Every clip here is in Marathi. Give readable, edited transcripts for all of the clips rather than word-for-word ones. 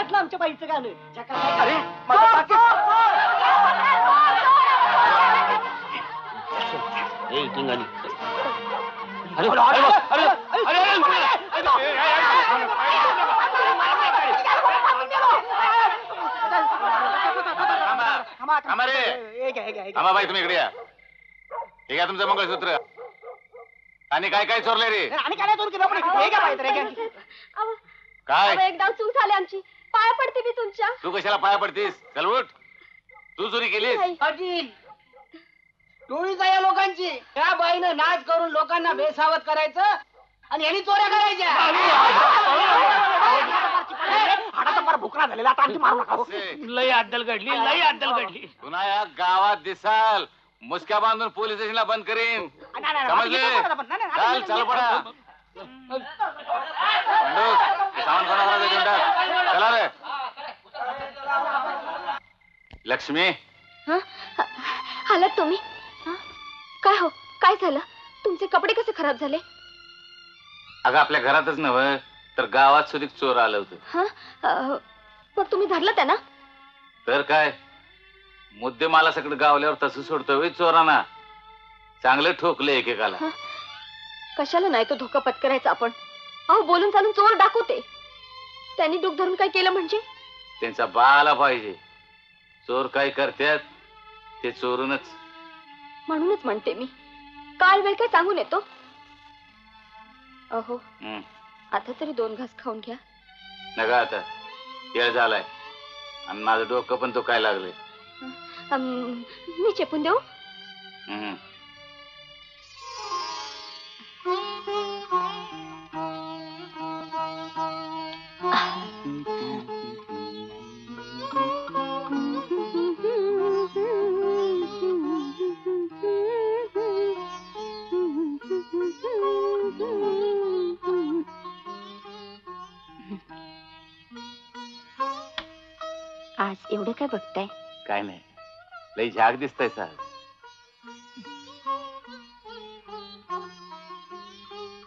वाटलं आमच्या बाईचं गाणं. अरे माझं पाकीट. ए टिंगानी. अरे अरे अरे बाई तुम्ही इकडे या. हे घ्या तुमचं मंगळसूत्र. आणि काय काय चोरले रे? आणि काय चोर केलं? काय एकदा चूक झाली आमची. पाया पडते मी तुमच्या. तू कशाला पाया पडतीस? चल उठ. तू चोरी केलीस? पाटील टोळीच आहे या लोकांची. त्या बाईनं नाच करून लोकांना बेसावत करायचं आणि यांनी चोऱ्या करायच्या. हाडाचा फार भुकरा झालेला. आता आणखी मारू नका. लई अद्दल घडली, लई अद्दल घडली. पुन्हा या गावात दिसाल मुसक्या बांधून पोलीस स्टेशनला बंद करीन. समजले? चल चल पडा. सामान कोणाला देऊन टाक. चला रे. लक्ष्मी आलात तुम्ही? काय हो, काय झालं? तुमचे कपडे कसे खराब झाले? अगं आपल्या घरातच नव्हे तर गावात सुद्धा चोर आलं होतं. मग तुम्ही धरलं त्यांना? तर काय मुद्दे मला सगळं गावल्यावर तसं सोडतोय चोरांना. चांगले ठोकले एकेकाला. कशाला नाही तो धोका पत्करायचा आपण? अहो बोलून चालून चोर दाखवते. त्यांनी डूक धरून काय केलं म्हणजे? त्यांचा बाला पाहिजे. चोर काय करतात ते चोरूनच. म्हणूनच म्हणते मी काल वेळ काय सांगून येतो. अहो आता तरी 2 घास खाऊन घ्या. नका आता येळ झालाय आणि माझं डोकं पण दुखायला लागले. मी चेपून देऊ? आज एवढे काय बघताय? काय नाही, लई झाग दिसतय सर.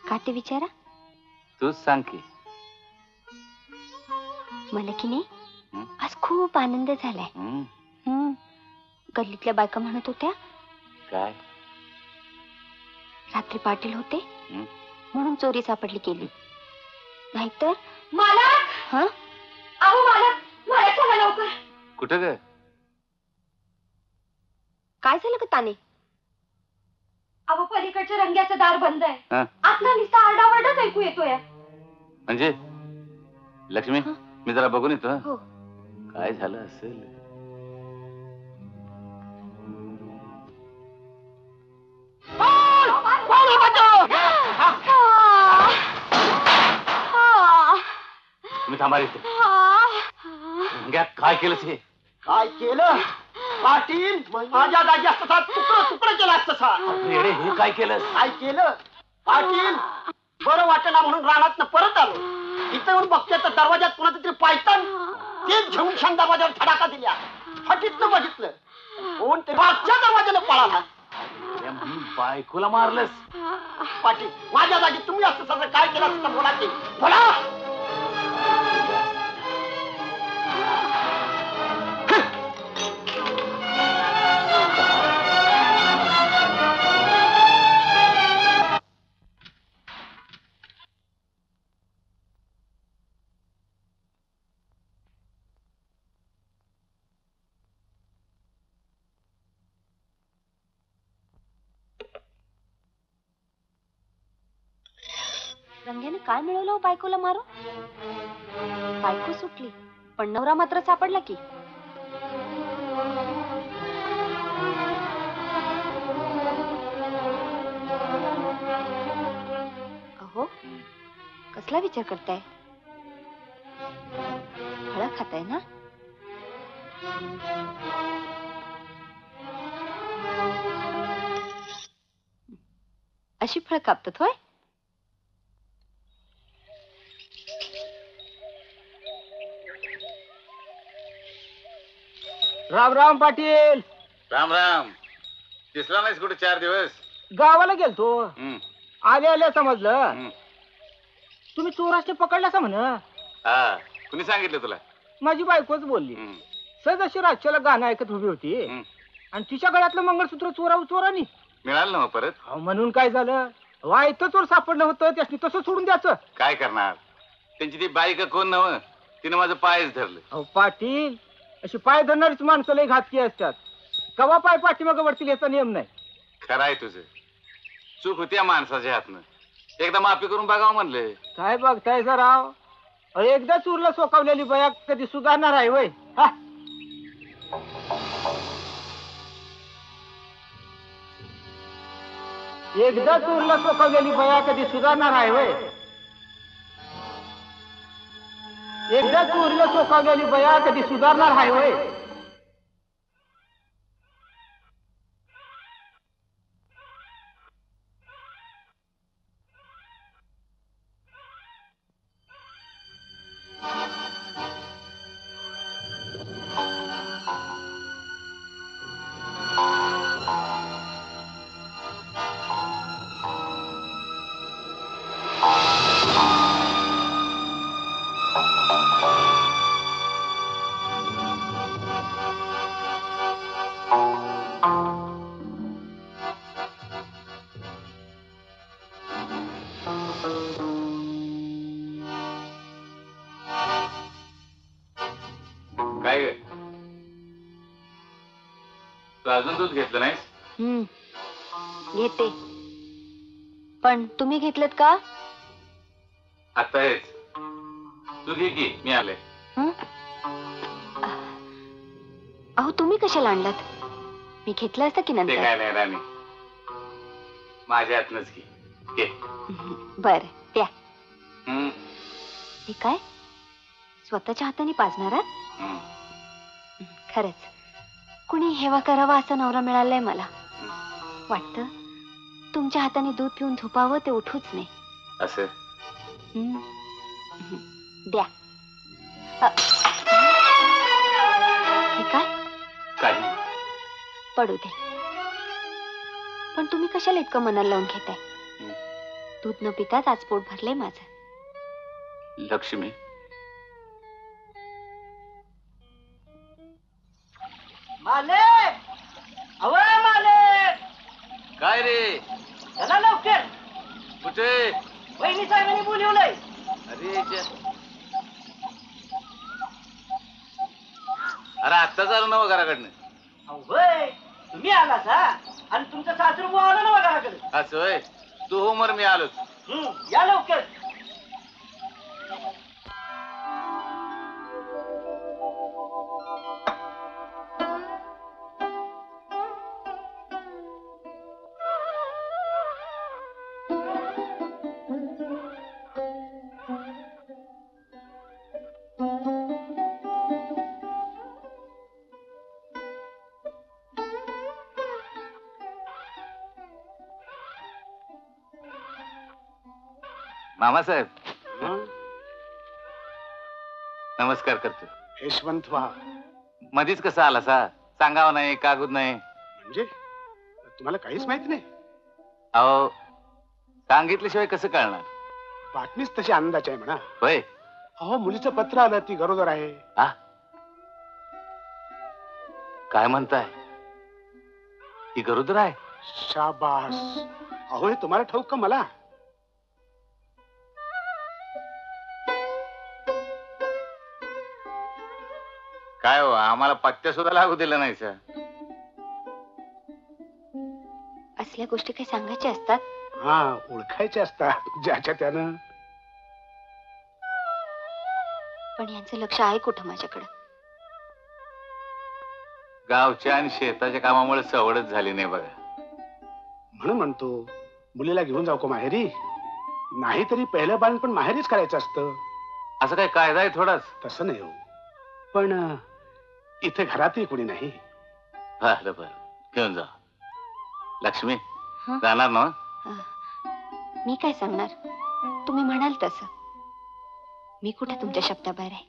का ते विचारा. तूच सांग की. मला की नाही आज खूप आनंद झालाय. गल्लीतल्या बायका म्हणत होत्या काय रात्री पाटील होते म्हणून चोरी सापडली केली. नाहीतर मला लवकर. कुठं ग? काय झालं का ताने? अहो पलीकडच्या रंग्याचं दार बंद आहे. आतला नुसता आरडाओरडाच ऐकू येतोय. म्हणजे लक्ष्मी मी जरा बघून येतो. हो. काय झालं असेल? तुम्ही थांबा रे. काय केलं ते? काय केलं? पाटील माझ्या जागी असता तुकडं तुकडं केलं असतं. हे काय केलं? काय केलं पाटील? बरं वाटेना म्हणून रानात परत आलो. इथं येऊन बघते तर दरवाजात कुणाचं तरी पायतान तेच घेऊन शान दरवाजावर धडाका दिल्या. हटीतलं बघितलं कोण ते मागच्या दरवाजाला पळाला. बायकोला मारलंस? पाटील माझ्या जागी तुम्ही असतं सगळं काय केलं असतं? बोला की बोला. रंग्याने काय मिळवलं हो बायकोला मारू? बायको सुटली पण नवरा मात्र सापडला की. अहो कसला विचार करताय? फळं खाताय ना? अशी फळं कापतात होय? राम राम पाटील. राम राम. दिसला नाहीस कुठे 4 दिवस? गावाला गेलतो. आले आले समजलं तुम्ही चोराचे पकडला असं म्हण. हा कुणी सांगितलं तुला? माझी बायकोच बोलली. हं. सहज अशी रातच्याला गाणं ऐकत उभी होती हं. आणि तिच्या गळ्यातलं मंगळसूत्र चोरानी. मिळालं ना मग परत? अहो, म्हणून काय झालं, वायतं चोर सापडणं होतं, त्यासनी तसं सोडून द्यायचं. काय करणार, त्यांची ती बायका कोण नव, तिने माझं पायच धरलं. अहो पाटील, अशी पाय धरणारीच माणसं लय घातकी असतात. कवा पाय पाठीमागं वरतील याचा नियम नाही. खरं आहे तुझं, चूक होती या माणसाच्या हातनं. एकदा माफी करून बघावं म्हणलं. काय बघताय राव, एकदा चूरला सोकावलेली बया कधी सुधारणार आहे वय? हा? एकदा चूरला सोकावलेली बया कधी सुधारणार आहे वय? एकदा चूरला सोकावलेली बया कधी सुधारणार आहे वय? काय ग, तू अजून दूध घेतलं नाहीस? घेते. पण तुम्ही घेतलेत का? आता हेच, तू घे की, मी आले. अहो तुम्ही कशाला आणलात? मी घेतलं असतं की ते नंतर. काय नाही राणी, माझ्या हातनच घे. बर द्या. हं, हे काय, स्वतःच्या हाताने पाजणारा? हं. खरंच कुणी हेवा करावा असा नवरा मिळालाय मला. वाटतं तुमच्या हाताने दूध पिऊन झोपावं ते उठूच नाही. असं द्या. हे काय? काही पडू दे. पण तुम्ही कशाला इतकं मनाला लावून घेताय? दूध न पिताच आज पोट भरलंय माझं. लक्ष्मी, मालक, अहो मालक, काय रे? चला लवकर, कुठे? वहिनी साहेबांनी बोलवलंय. अरे अरे आत्ता चालू ना घराकडनं. होय, तुम्ही आला सा आणि तुमचं सासरू आलं ना घराकडे. असं होय, तू हो मर मी आलोच. या लवकर. मामासाहेब, नमस्कार करतो. यशवंत व्हा. मधीच कसं आला सा? सांगावं नाही, कागद नाही. म्हणजे तुम्हाला काहीच माहिती नाही? अहो, सांगितल्याशिवाय कसं कळणार? बातमीच तशी आनंदाची आहे म्हणा. होय. अहो, मुलीचं पत्र आलं, ती गरोदर आहे. आ? काय म्हणताय? ती गरोदर आहे? शाबास. अहो, हे तुम्हाला ठाऊक का मला? काय हो, आम्हाला पत्त्या सुद्धा लागू दिला नाही सर. असल्या गोष्टी काही सांगायच्या असतात? हा, ओळखायचे असतात ज्याच्या त्यानं. पण यांचं लक्ष आहे कुठं माझ्याकडं? गावच्या आणि शेताच्या कामामुळे सवडच झाली नाही बघा. म्हणून म्हणतो, मुलीला घेऊन जाऊ का माहेरी? नाहीतरी पहिलं बाण पण माहेरीच करायचं असतं. असं काय कायदा आहे थोडाच? तसं नाही हो, पण इथे घरातही कोणी नाही. बरं बरं, घेऊन जा. लक्ष्मी, हं? जाणार ना? मी काय सांगणार, तुम्ही म्हणाल तसं. मी कुठे तुमच्या शब्दाबाहेर आहे?